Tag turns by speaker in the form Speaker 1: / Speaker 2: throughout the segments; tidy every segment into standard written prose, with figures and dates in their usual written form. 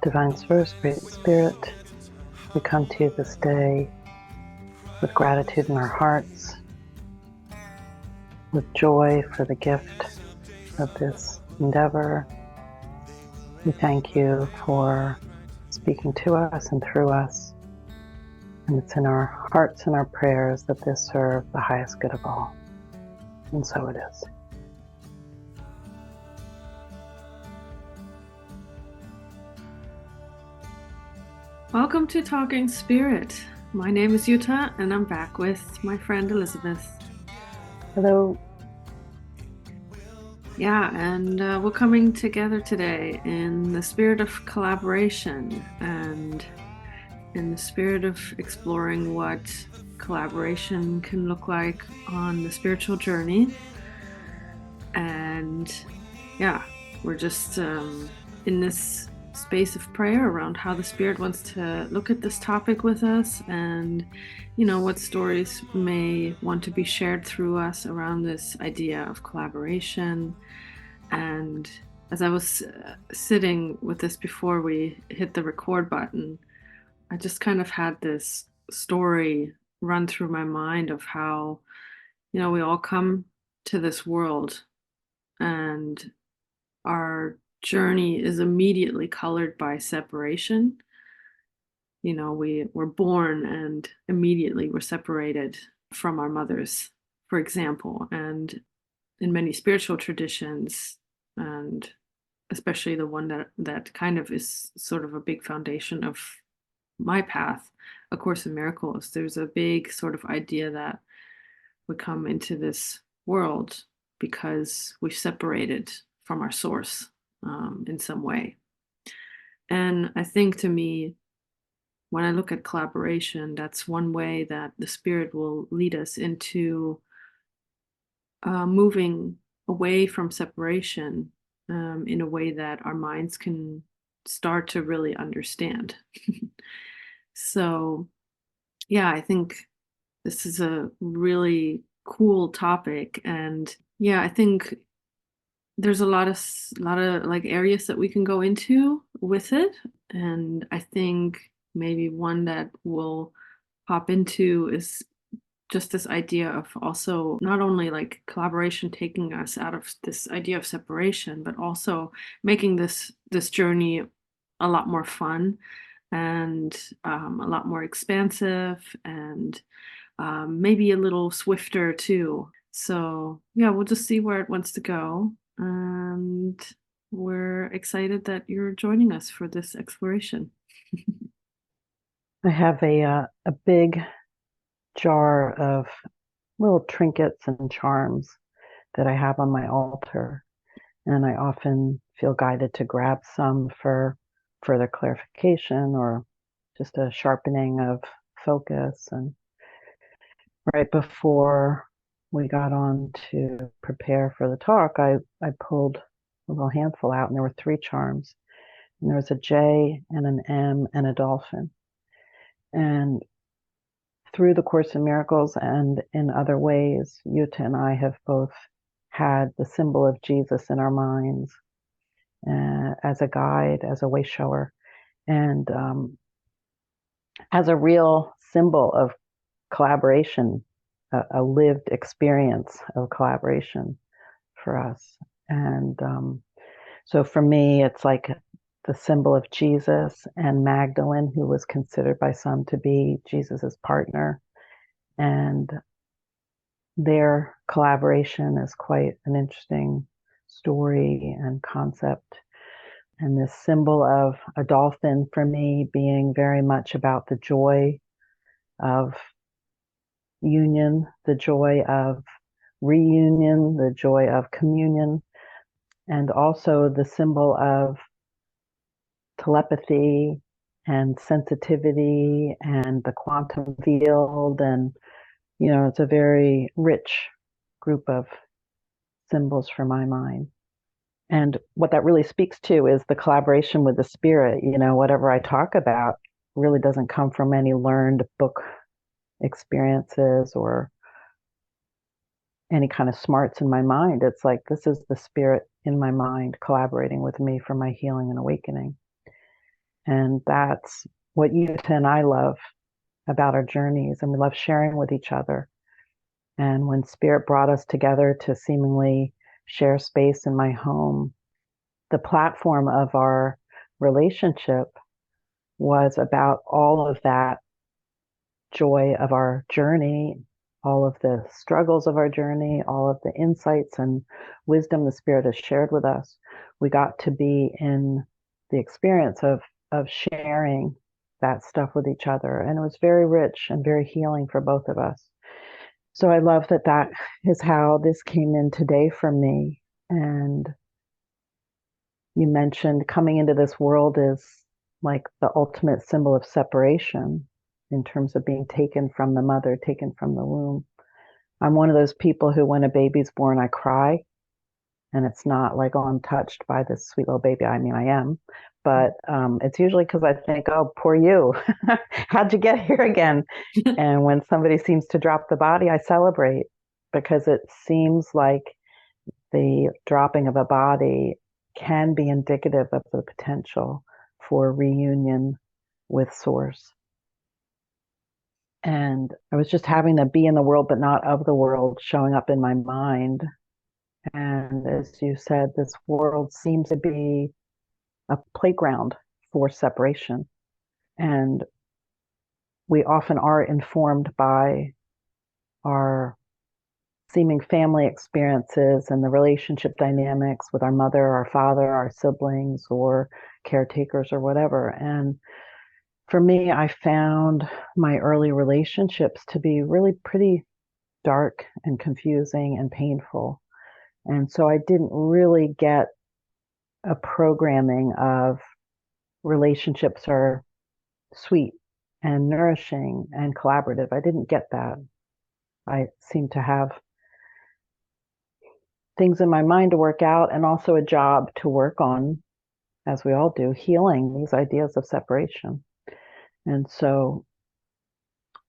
Speaker 1: Divine Source, Great Spirit, we come to you this day with gratitude in our hearts, with joy for the gift of this endeavor. We thank you for speaking to us and through us, and it's in our hearts and our prayers that this serve the highest good of all. And so it is.
Speaker 2: Welcome to Talking Spirit. My name is Yuta, and I'm back with my friend Elizabeth.
Speaker 1: Hello.
Speaker 2: Yeah, and we're coming together today in the spirit of collaboration and in the spirit of exploring what collaboration can look like on the spiritual journey. And yeah, we're just in this space of prayer around how the Spirit wants to look at this topic with us, and what stories may want to be shared through us around this idea of collaboration. And as I was sitting with this before we hit the record button, I just kind of had this story run through my mind of how we all come to this world and our journey is immediately colored by separation. We were born and immediately we're separated from our mothers, for example. And in many spiritual traditions, and especially the one that kind of is sort of a big foundation of my path, A Course in Miracles, there's a big sort of idea that we come into this world because we've separated from our source in some way. And I think, to me, when I look at collaboration, that's one way that the Spirit will lead us into moving away from separation in a way that our minds can start to really understand. So, yeah, I think this is a really cool topic. And yeah, I think there's a lot of like areas that we can go into with it. And I think maybe one that we'll pop into is just this idea of also not only like collaboration taking us out of this idea of separation, but also making this journey a lot more fun and a lot more expansive and maybe a little swifter too. So yeah, we'll just see where it wants to go. And we're excited that you're joining us for this exploration.
Speaker 1: I have a big jar of little trinkets and charms that I have on my altar, and I often feel guided to grab some for further clarification or just a sharpening of focus. And right before we got on to prepare for the talk, I pulled a little handful out, and there were 3 charms. And there was a J and an M and a dolphin. And through the Course in Miracles and in other ways, Yuta and I have both had the symbol of Jesus in our minds as a guide, as a way shower, and as a real symbol of collaboration, a lived experience of collaboration for us. And so for me, it's like the symbol of Jesus and Magdalene, who was considered by some to be Jesus's partner. And their collaboration is quite an interesting story and concept. And this symbol of a dolphin for me being very much about the joy of union, the joy of reunion, the joy of communion, and also the symbol of telepathy and sensitivity and the quantum field. And, it's a very rich group of symbols for my mind. And what that really speaks to is the collaboration with the Spirit. Whatever I talk about really doesn't come from any learned book experiences or any kind of smarts in my mind. It's like, this is the Spirit in my mind collaborating with me for my healing and awakening. And that's what Yuta and I love about our journeys, and we love sharing with each other. And when Spirit brought us together to seemingly share space in my home, the platform of our relationship was about all of that joy of our journey, all of the struggles of our journey, all of the insights and wisdom the Spirit has shared with us. We got to be in the experience of sharing that stuff with each other. And it was very rich and very healing for both of us. So I love that that is how this came in today for me. And you mentioned coming into this world is like the ultimate symbol of separation in terms of being taken from the mother, taken from the womb. I'm one of those people who, when a baby's born, I cry. And it's not like, oh, I'm touched by this sweet little baby. I mean, I am. But it's usually because I think, oh, poor you. How'd you get here again? And when somebody seems to drop the body, I celebrate because it seems like the dropping of a body can be indicative of the potential for reunion with Source. And I was just having to be in the world, but not of the world, showing up in my mind. And as you said, this world seems to be a playground for separation. And we often are informed by our seeming family experiences and the relationship dynamics with our mother, our father, our siblings, or caretakers, or whatever. And for me, I found my early relationships to be really pretty dark and confusing and painful. And so I didn't really get a programming of relationships are sweet and nourishing and collaborative. I didn't get that. I seemed to have things in my mind to work out and also a job to work on, as we all do, healing these ideas of separation. And so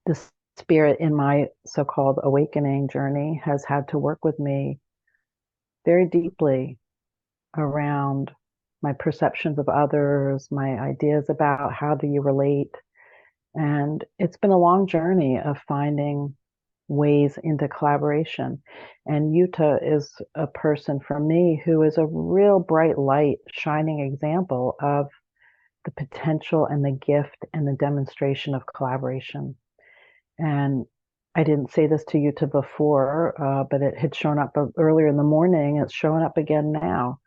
Speaker 1: the Spirit in my so-called awakening journey has had to work with me very deeply around my perceptions of others, my ideas about how do you relate. And it's been a long journey of finding ways into collaboration. And Yuta is a person for me who is a real bright light, shining example of the potential and the gift and the demonstration of collaboration. And I didn't say this to Yuta before, but it had shown up earlier in the morning. It's showing up again now.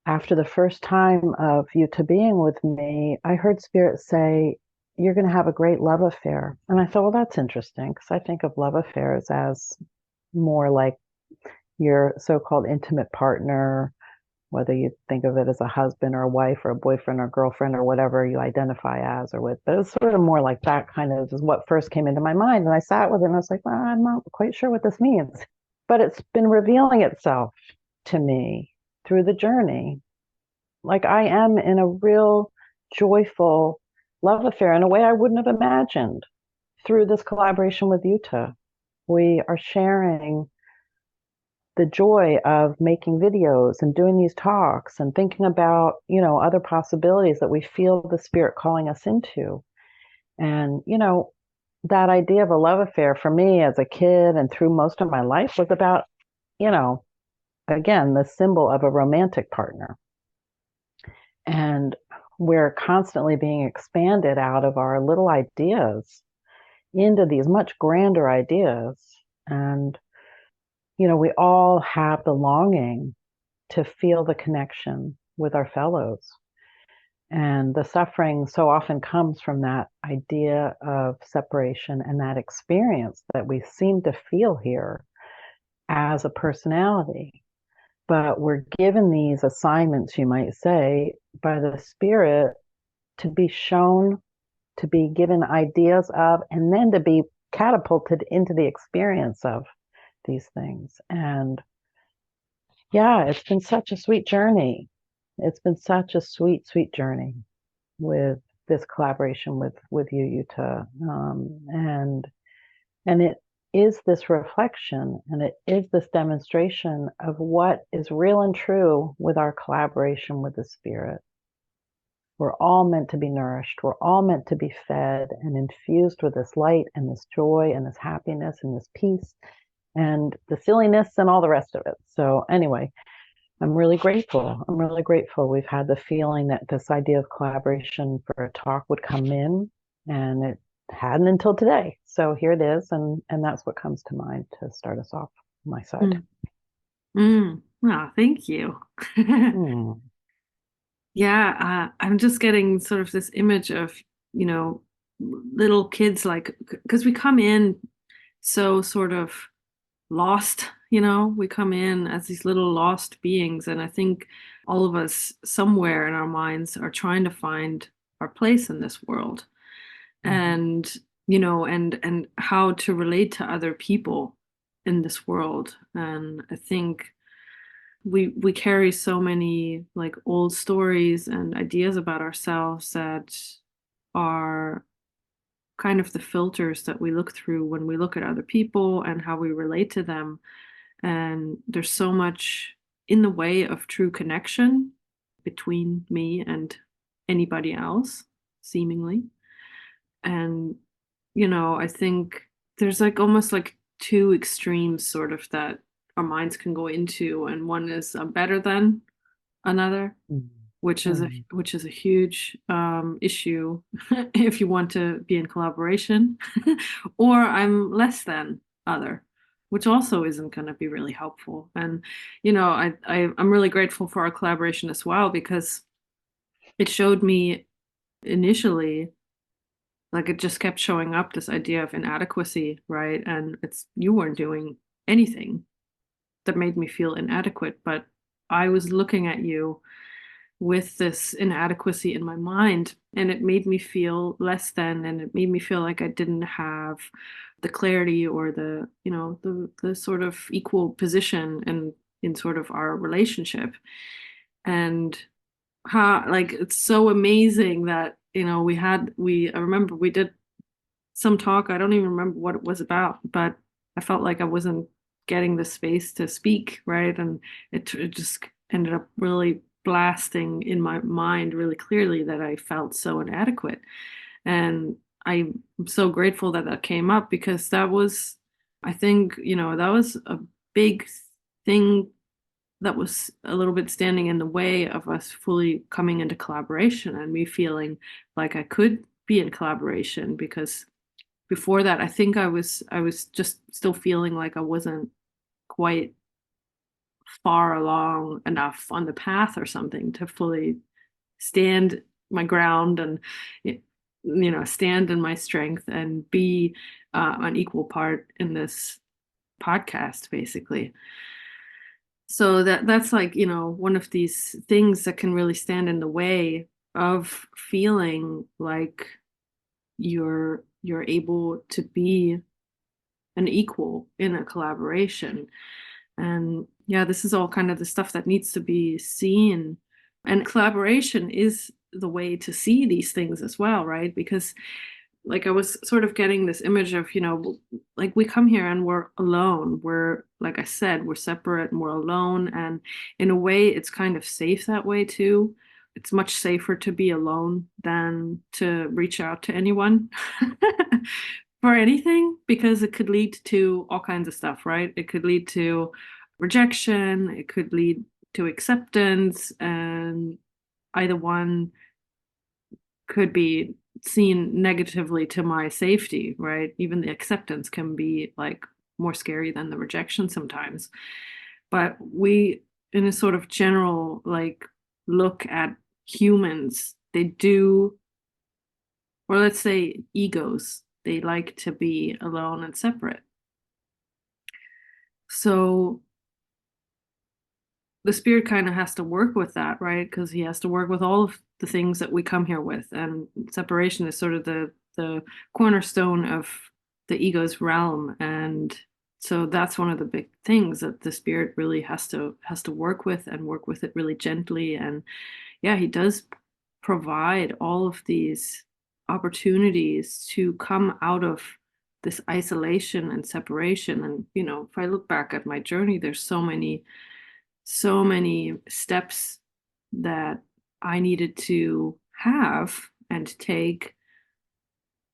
Speaker 1: After the first time of Yuta being with me, I heard Spirit say, you're going to have a great love affair. And I thought, well, that's interesting because I think of love affairs as more like your so-called intimate partner, whether you think of it as a husband or a wife or a boyfriend or girlfriend or whatever you identify as or with. But it's sort of more like that kind of is what first came into my mind. And I sat with it and I was like, well, I'm not quite sure what this means. But it's been revealing itself to me through the journey. Like I am in a real joyful love affair in a way I wouldn't have imagined through this collaboration with Yuta. We are sharing the joy of making videos and doing these talks and thinking about, other possibilities that we feel the Spirit calling us into. And, that idea of a love affair for me as a kid and through most of my life was about, again, the symbol of a romantic partner. And we're constantly being expanded out of our little ideas into these much grander ideas. And, we all have the longing to feel the connection with our fellows. And the suffering so often comes from that idea of separation and that experience that we seem to feel here as a personality. But we're given these assignments, you might say, by the Spirit to be shown, to be given ideas of, and then to be catapulted into the experience of these things. And yeah, it's been such a sweet journey. It's been such a sweet, sweet journey with this collaboration with you, Yuta. And it is this reflection and it is this demonstration of what is real and true with our collaboration with the Spirit, We're all meant to be nourished. We're all meant to be fed and infused with this light and this joy and this happiness and this peace and the silliness and all the rest of it. So anyway, I'm really grateful. I'm really grateful. We've had the feeling that this idea of collaboration for a talk would come in, and it hadn't until today. So here it is, and that's what comes to mind to start us off on my side.
Speaker 2: Oh, thank you.
Speaker 1: Mm.
Speaker 2: Yeah, I'm just getting sort of this image of, you know, little kids, like, because we come in so sort of lost, we come in as these little lost beings. And I think all of us somewhere in our minds are trying to find our place in this world and, and how to relate to other people in this world. And I think we carry so many like old stories and ideas about ourselves that are kind of the filters that we look through when we look at other people and how we relate to them. And there's so much in the way of true connection between me and anybody else, seemingly. And, I think there's like almost like two extremes sort of that our minds can go into. And one is better than another,
Speaker 1: Mm.
Speaker 2: which is a
Speaker 1: Mm.
Speaker 2: which is a huge issue if you want to be in collaboration, or I'm less than other, which also isn't going to be really helpful. And I'm really grateful for our collaboration as well, because it showed me initially, like, it just kept showing up, this idea of inadequacy, right? And it's you weren't doing anything that made me feel inadequate, but I was looking at you with this inadequacy in my mind, and it made me feel less than, and it made me feel like I didn't have the clarity or the sort of equal position in sort of our relationship. And how, like, it's so amazing that I remember we did some talk. I don't even remember what it was about, but I felt like I wasn't getting the space to speak, right? And it just ended up really blasting in my mind really clearly that I felt so inadequate. And I'm so grateful that that came up, because that was, I think, that was a big thing that was a little bit standing in the way of us fully coming into collaboration and me feeling like I could be in collaboration. Because before that, I think I was just still feeling like I wasn't quite far along enough on the path or something to fully stand my ground and stand in my strength and be an equal part in this podcast, basically. So that's like, one of these things that can really stand in the way of feeling like you're able to be an equal in a collaboration. And yeah, this is all kind of the stuff that needs to be seen. And collaboration is the way to see these things as well, right? Because, like, I was sort of getting this image of, like, we come here and we're alone. We're, like I said, we're separate and we're alone. And in a way, it's kind of safe that way too. It's much safer to be alone than to reach out to anyone for anything, because it could lead to all kinds of stuff, right? It could lead to rejection, it could lead to acceptance, and either one could be seen negatively to my safety, right? Even the acceptance can be like more scary than the rejection sometimes. But we, in a sort of general, like, look at humans, they do, or let's say egos, they like to be alone and separate. So the spirit kind of has to work with that, right? Because he has to work with all of the things that we come here with, and separation is sort of the cornerstone of the ego's realm. And so that's one of the big things that the spirit really has to work with, and work with it really gently. And yeah, he does provide all of these opportunities to come out of this isolation and separation. And if I look back at my journey, there's so many steps that I needed to have and take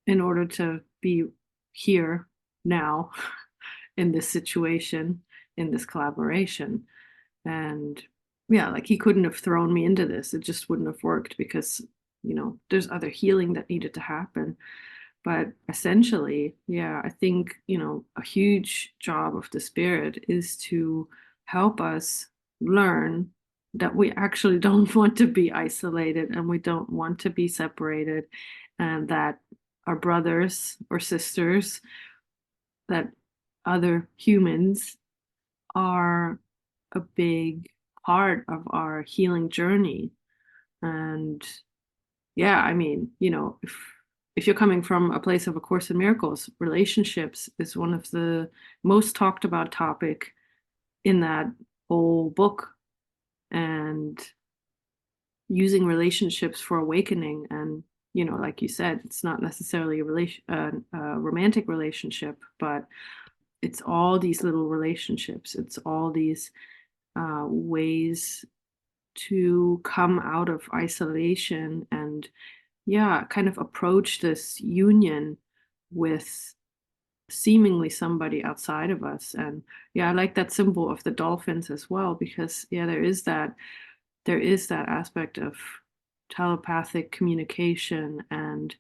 Speaker 2: in order to be here now in this situation, in this collaboration. And yeah, like he couldn't have thrown me into this. It just wouldn't have worked because, there's other healing that needed to happen. But essentially, yeah, I think, a huge job of the spirit is to help us learn that we actually don't want to be isolated and we don't want to be separated, and that our brothers or sisters, that other humans are a big part of our healing journey. And yeah, I mean, if you're coming from a place of A Course in Miracles, relationships is one of the most talked about topic in that whole book, and using relationships for awakening. And like you said, it's not necessarily a romantic relationship, but it's all these little relationships. It's all these ways to come out of isolation and, yeah, kind of approach this union with seemingly somebody outside of us. And yeah, I like that symbol of the dolphins as well, because yeah, there is that aspect of telepathic communication and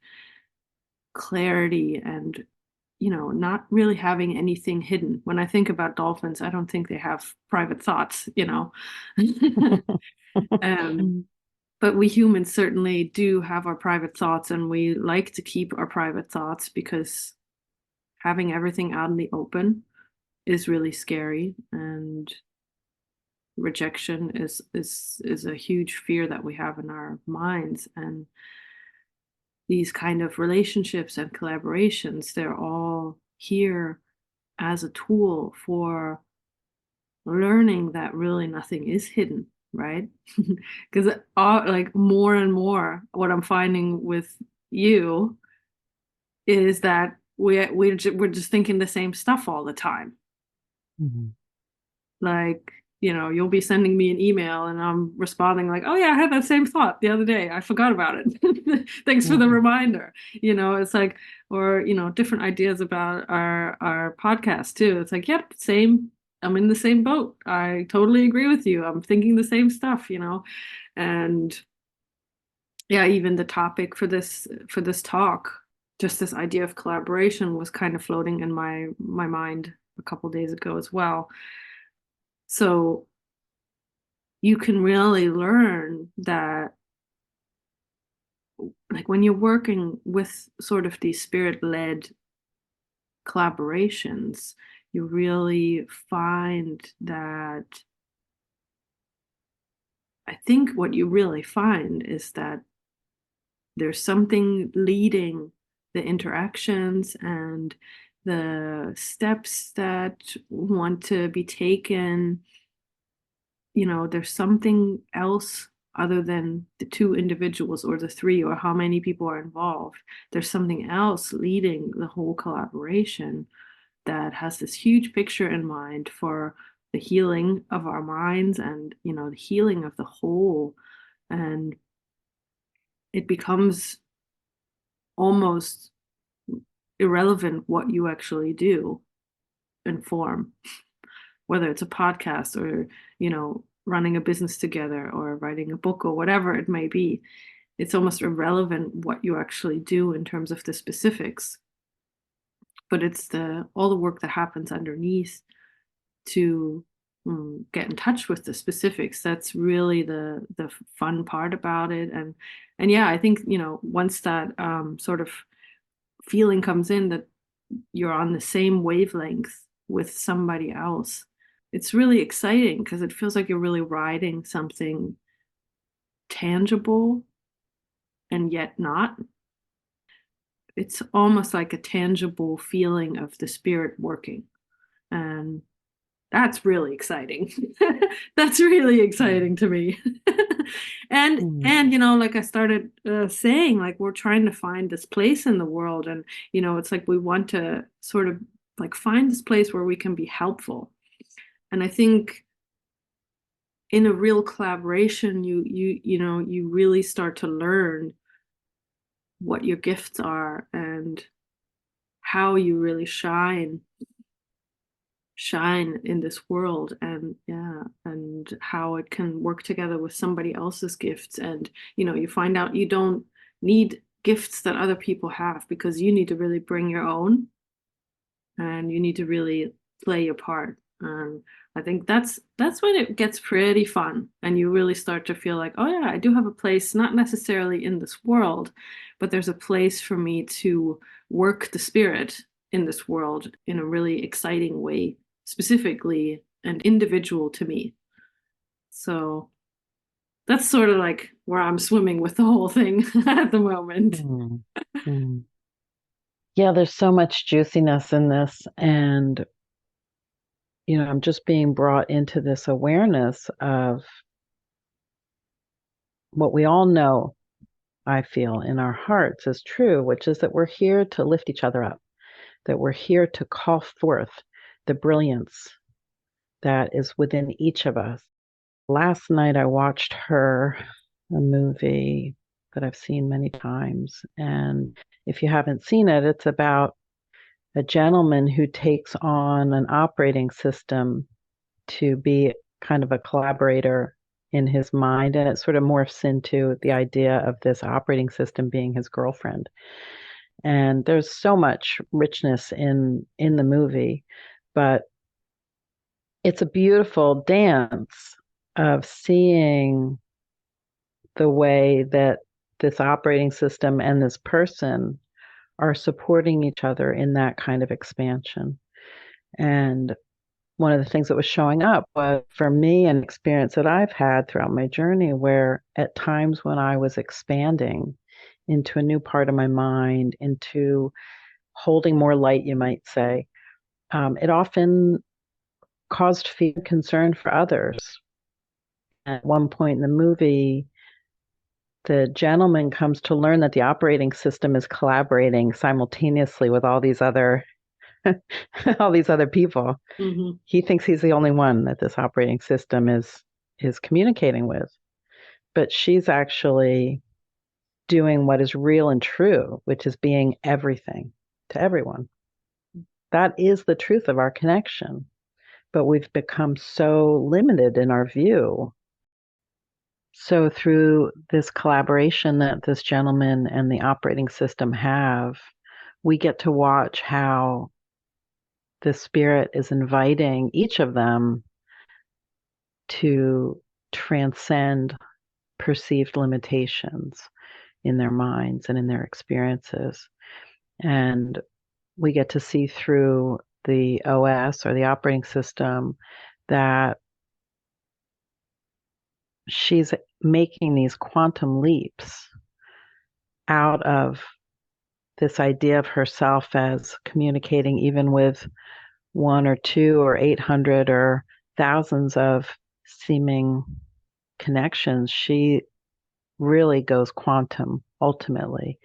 Speaker 2: clarity, and not really having anything hidden. When I think about dolphins, I don't think they have private thoughts. um but we humans certainly do have our private thoughts, and we like to keep our private thoughts because having everything out in the open is really scary, and rejection is a huge fear that we have in our minds. And these kind of relationships and collaborations, they're all here as a tool for learning that really nothing is hidden, right? Because like more and more what I'm finding with you is that we're just thinking the same stuff all the time.
Speaker 1: Mhm.
Speaker 2: Like, you'll be sending me an email and I'm responding like, oh yeah, I had that same thought the other day. I forgot about it. Thanks for the
Speaker 1: Mhm.
Speaker 2: reminder. It's like, or, different ideas about our podcast too. It's like, yep, same. I'm in the same boat. I totally agree with you. I'm thinking the same stuff. And yeah, even the topic for this talk, just this idea of collaboration was kind of floating in my mind a couple days ago as well. So you can really learn that, like, when you're working with sort of these spirit-led collaborations, you really find that, I think what you really find is that there's something leading the interactions and the steps that want to be taken. There's something else other than the two individuals or the three or how many people are involved. There's something else leading the whole collaboration that has this huge picture in mind for the healing of our minds and, the healing of the whole. And it becomes almost irrelevant what you actually do in form, whether it's a podcast or, running a business together or writing a book or whatever it may be. It's almost irrelevant what you actually do in terms of the specifics, but it's all the work that happens underneath to get in touch with the specifics. That's really the fun part about it. And yeah, I think, once that sort of feeling comes in that you're on the same wavelength with somebody else, it's really exciting because it feels like you're really riding something tangible and yet not. It's almost like a tangible feeling of the spirit working. And that's really exciting. That's really exciting to me. And
Speaker 1: Mhm.
Speaker 2: like I started saying, like, we're trying to find this place in the world, and it's like we want to sort of like find this place where we can be helpful. And I think in a real collaboration, you really start to learn what your gifts are and how you really shine in this world, and yeah, and how it can work together with somebody else's gifts. And you find out you don't need gifts that other people have, because you need to really bring your own, and you need to really play your part. I think that's when it gets pretty fun, and you really start to feel like, oh yeah, I do have a place, not necessarily in this world, but there's a place for me to work the spirit in this world in a really exciting way, specifically and individual to me. So that's sort of like where I'm swimming with the whole thing at the moment.
Speaker 1: Mm. Mm. Yeah, there's so much juiciness in this. And, I'm just being brought into this awareness of what we all know, I feel in our hearts is true, which is that we're here to lift each other up, that we're here to call forth the brilliance that is within each of us. Last night I watched a movie that I've seen many times. And if you haven't seen it, it's about a gentleman who takes on an operating system to be kind of a collaborator in his mind. And it sort of morphs into the idea of this operating system being his girlfriend. And there's so much richness in the movie, but it's a beautiful dance of seeing the way that this operating system and this person are supporting each other in that kind of expansion. And one of the things that was showing up was for me an experience that I've had throughout my journey where at times when I was expanding into a new part of my mind, into holding more light, you might say, it often caused fear and concern for others. At one point in the movie, the gentleman comes to learn that the operating system is collaborating simultaneously with all these other all these other people.
Speaker 2: Hmm.
Speaker 1: He thinks he's the only one that this operating system is communicating with, but she's actually doing what is real and true, which is being everything to everyone. That is the truth of our connection, but we've become so limited in our view. So through this collaboration that this gentleman and the operating system have, we get to watch how the spirit is inviting each of them to transcend perceived limitations in their minds and in their experiences. And we get to see through the OS or the operating system that she's making these quantum leaps out of this idea of herself as communicating even with one or two or 800 or thousands of seeming connections. She really goes quantum ultimately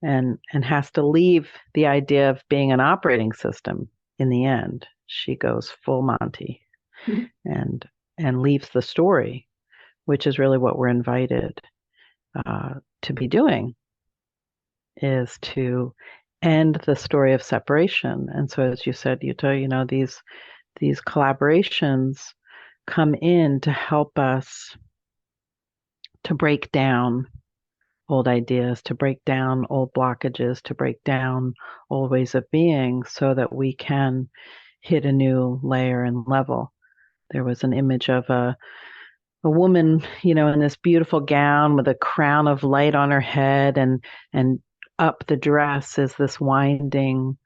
Speaker 1: and has to leave the idea of being an operating system in the end. She goes full Monty and leaves the story, which is really what we're invited to be doing, is to end the story of separation. And so, as you said, Yuta, these collaborations come in to help us to break down old ideas, to break down old blockages, to break down old ways of being so that we can hit a new layer and level. There was an image of a woman, in this beautiful gown with a crown of light on her head, and up the dress is this winding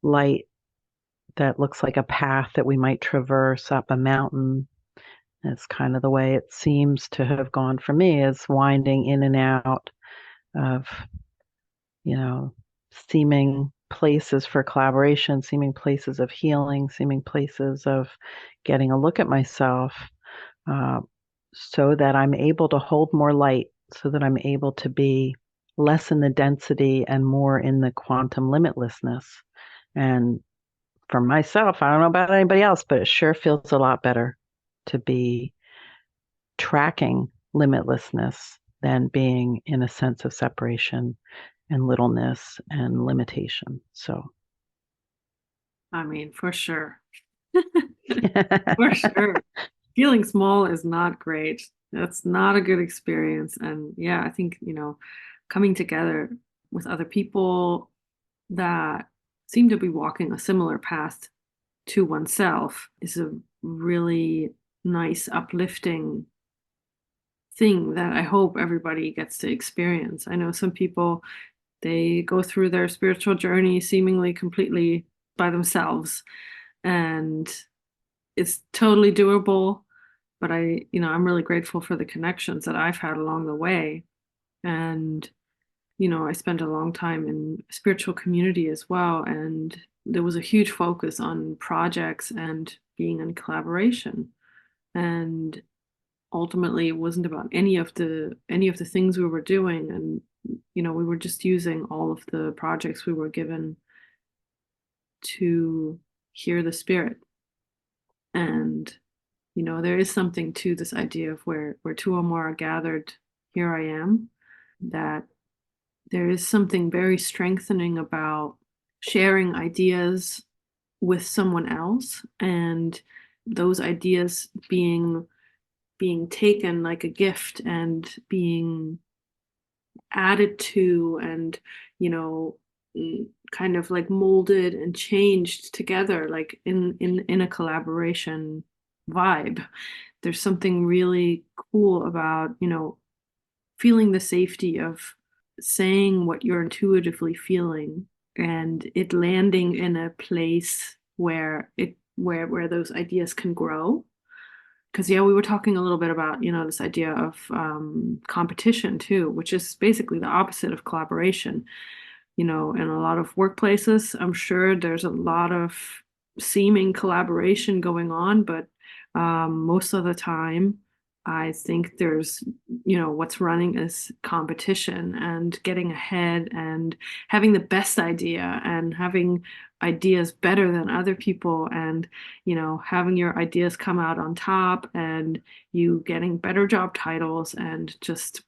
Speaker 1: light that looks like a path that we might traverse up a mountain. It's kind of the way it seems to have gone for me, is winding in and out of, seeming places for collaboration, seeming places of healing, seeming places of getting a look at myself, uh, so that I'm able to hold more light, so that I'm able to be less in the density and more in the quantum limitlessness. And for myself, I don't know about anybody else, but it sure feels a lot better to be tracking limitlessness than being in a sense of separation and littleness and limitation. So,
Speaker 2: I mean, for sure. For sure. Feeling small is not great. That's not a good experience. And yeah, I think, coming together with other people that seem to be walking a similar path to oneself is a really nice, uplifting thing that I hope everybody gets to experience. I know some people, they go through their spiritual journey seemingly completely by themselves, and it's totally doable. But I'm really grateful for the connections that I've had along the way. And, I spent a long time in spiritual community as well. And there was a huge focus on projects and being in collaboration. And ultimately it wasn't about any of the things we were doing. And, we were just using all of the projects we were given to hear the spirit. And there is something to this idea of where two or more are gathered, here I am, that there is something very strengthening about sharing ideas with someone else, and those ideas being taken like a gift and being added to, and you know kind of like molded and changed together, like in a collaboration vibe. There's something really cool about feeling the safety of saying what you're intuitively feeling, and it landing in a place where those ideas can grow. Because yeah, we were talking a little bit about this idea of competition too, which is basically the opposite of collaboration. In a lot of workplaces, I'm sure there's a lot of seeming collaboration going on, but most of the time, I think there's, what's running is competition and getting ahead and having the best idea and having ideas better than other people, and, having your ideas come out on top, and you getting better job titles and just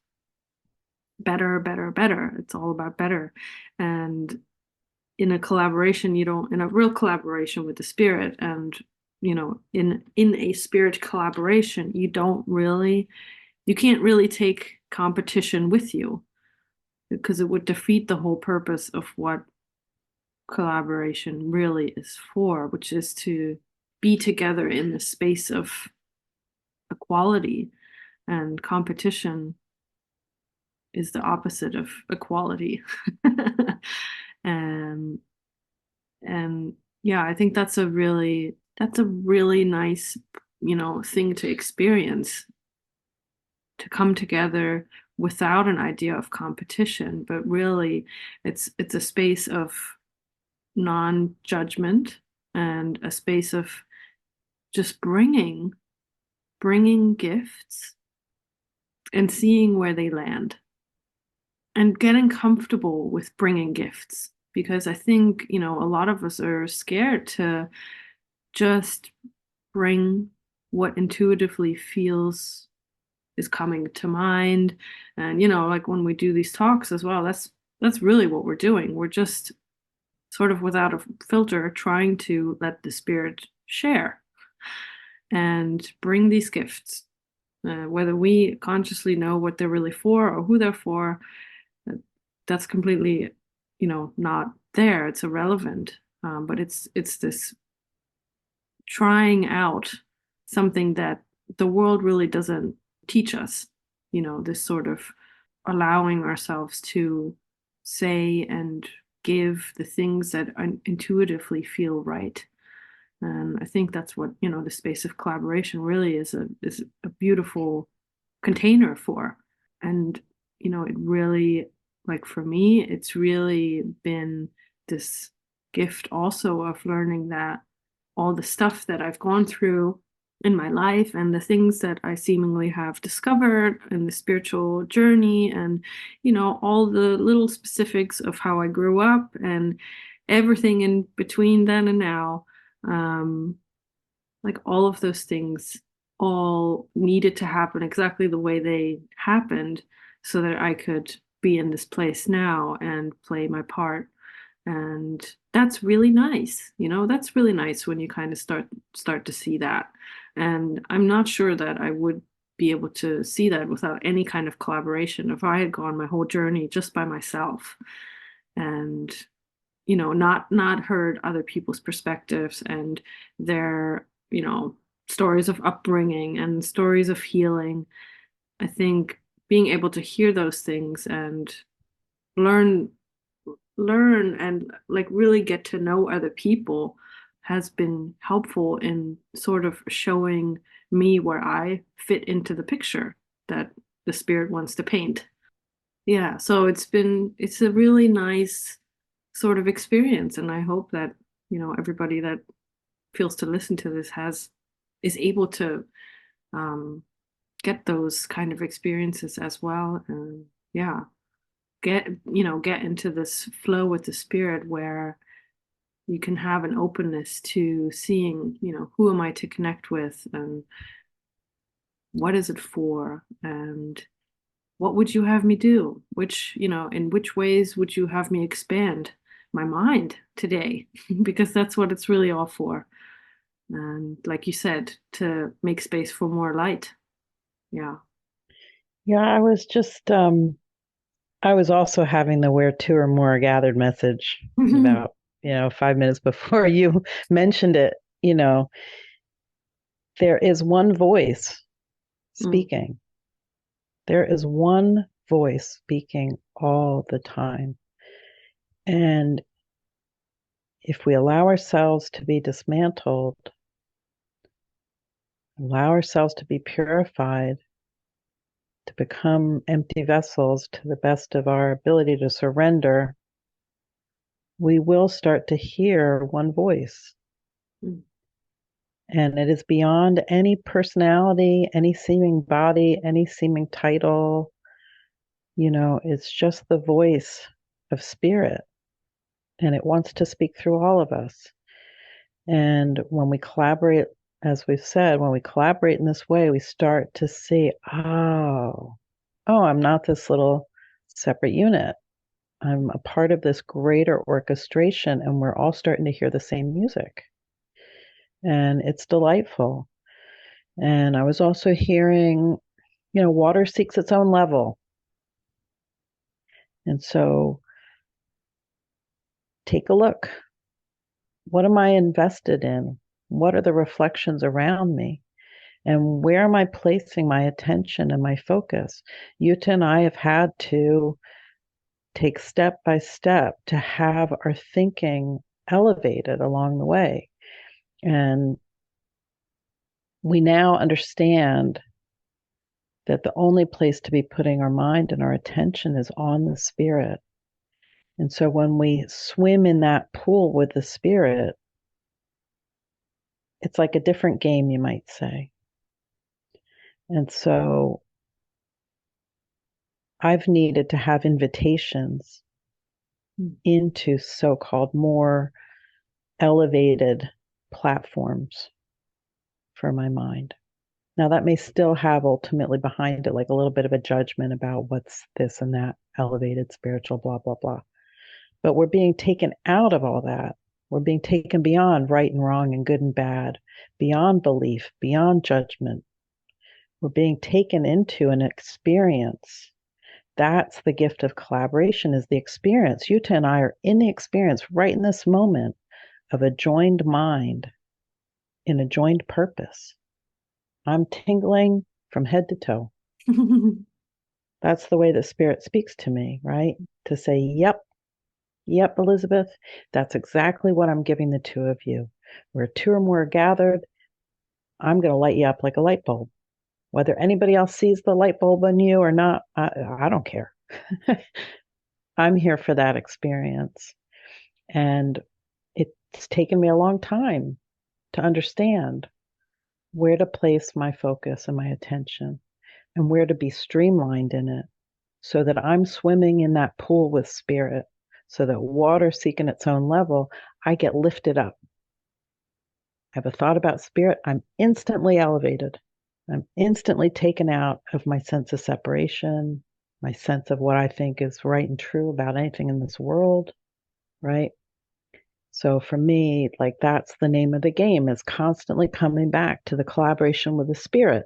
Speaker 2: better, better, better. It's all about better. And in a collaboration, in a real collaboration with the spirit, and in a spirit collaboration, you can't really take competition with you, because it would defeat the whole purpose of what collaboration really is for, which is to be together in the space of equality. And competition is the opposite of equality. and and yeah, I think that's a really nice thing to experience, to come together without an idea of competition, but really it's a space of non-judgment, and a space of just bringing gifts and seeing where they land, and getting comfortable with bringing gifts. Because I think a lot of us are scared to just bring what intuitively feels is coming to mind. And like when we do these talks as well, that's really what we're doing. We're just sort of without a filter trying to let the spirit share and bring these gifts, whether we consciously know what they're really for or who they're for. That's completely not there. It's irrelevant. But it's this trying out something that the world really doesn't teach us, this sort of allowing ourselves to say and give the things that intuitively feel right. And I think that's what the space of collaboration really is a beautiful container for. And it really, like for me, it's really been this gift also of learning that all the stuff that I've gone through in my life, and the things that I seemingly have discovered in the spiritual journey, and all the little specifics of how I grew up and everything in between then and now, like all of those things all needed to happen exactly the way they happened so that I could be in this place now and play my part. And that's really nice. That's really nice when you kind of start to see that. And I'm not sure that I would be able to see that without any kind of collaboration if I had gone my whole journey just by myself and not heard other people's perspectives and their stories of upbringing and stories of healing. I think being able to hear those things and learn and like really get to know other people has been helpful in sort of showing me where I fit into the picture that the spirit wants to paint. Yeah, so it's a really nice sort of experience, and I hope that, everybody that feels to listen to this is able to um get those kind of experiences as well. And yeah, get into this flow with the spirit where you can have an openness to seeing, who am I to connect with, and what is it for, and what would you have me do? In which ways would you have me expand my mind today? Because that's what it's really all for. And like you said, to make space for more light. Yeah.
Speaker 1: Yeah, I was also having the where two or more are gathered message about, 5 minutes before you mentioned it. There is one voice
Speaker 2: Mm.
Speaker 1: speaking. There is one voice speaking all the time. And if we allow ourselves to be dismantled, allow ourselves to be purified, to become empty vessels to the best of our ability to surrender, we will start to hear one voice.
Speaker 2: Mm.
Speaker 1: And it is beyond any personality, any seeming body, any seeming title. It's just the voice of spirit. And it wants to speak through all of us. And when we collaborate, as we've said, when we collaborate in this way, we start to see, I'm not this little separate unit. I'm a part of this greater orchestration, and we're all starting to hear the same music. And it's delightful. And I was also hearing, water seeks its own level. And so take a look. What am I invested in? What are the reflections around me? And where am I placing my attention and my focus? Yuta and I have had to take step by step to have our thinking elevated along the way. And we now understand that the only place to be putting our mind and our attention is on the spirit. And so when we swim in that pool with the spirit, it's like a different game, you might say. And so I've needed to have invitations into so-called more elevated platforms for my mind. Now, that may still have ultimately behind it like a little bit of a judgment about what's this and that elevated spiritual blah, blah, blah. But we're being taken out of all that. We're being taken beyond right and wrong and good and bad, beyond belief, beyond judgment. We're being taken into an experience. That's the gift of collaboration, is the experience. Yuta and I are in the experience right in this moment of a joined mind in a joined purpose. I'm tingling from head to toe. That's the way the spirit speaks to me, right? To say, yep, Elizabeth, that's exactly what I'm giving the two of you. Where two or more are gathered, I'm going to light you up like a light bulb. Whether anybody else sees the light bulb in you or not, I don't care. I'm here for that experience. And it's taken me a long time to understand where to place my focus and my attention and where to be streamlined in it so that I'm swimming in that pool with spirit, so that water seeking its own level, I get lifted up. I have a thought about spirit, I'm instantly elevated. I'm instantly taken out of my sense of separation, my sense of what I think is right and true about anything in this world, right? So for me, like that's the name of the game, is constantly coming back to the collaboration with the spirit.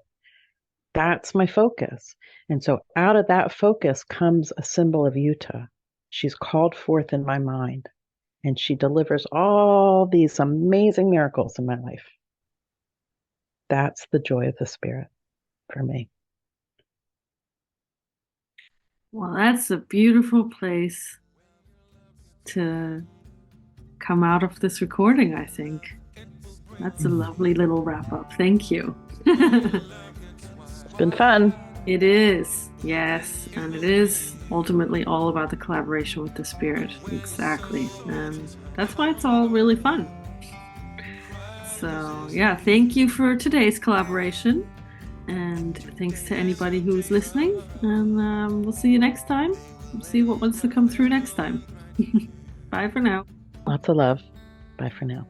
Speaker 1: That's my focus. And so out of that focus comes a symbol of Yuta. She's called forth in my mind, and she delivers all these amazing miracles in my life. That's the joy of the spirit for me.
Speaker 2: Well, that's a beautiful place to come out of this recording, I think. That's a lovely little wrap up. Thank you.
Speaker 1: It's been fun.
Speaker 2: It is, yes. And it is ultimately all about the collaboration with the spirit. Exactly. And that's why it's all really fun. So, yeah, thank you for today's collaboration. And thanks to anybody who's listening. And we'll see you next time. We'll see what wants to come through next time. Bye for now.
Speaker 1: Lots of love. Bye for now.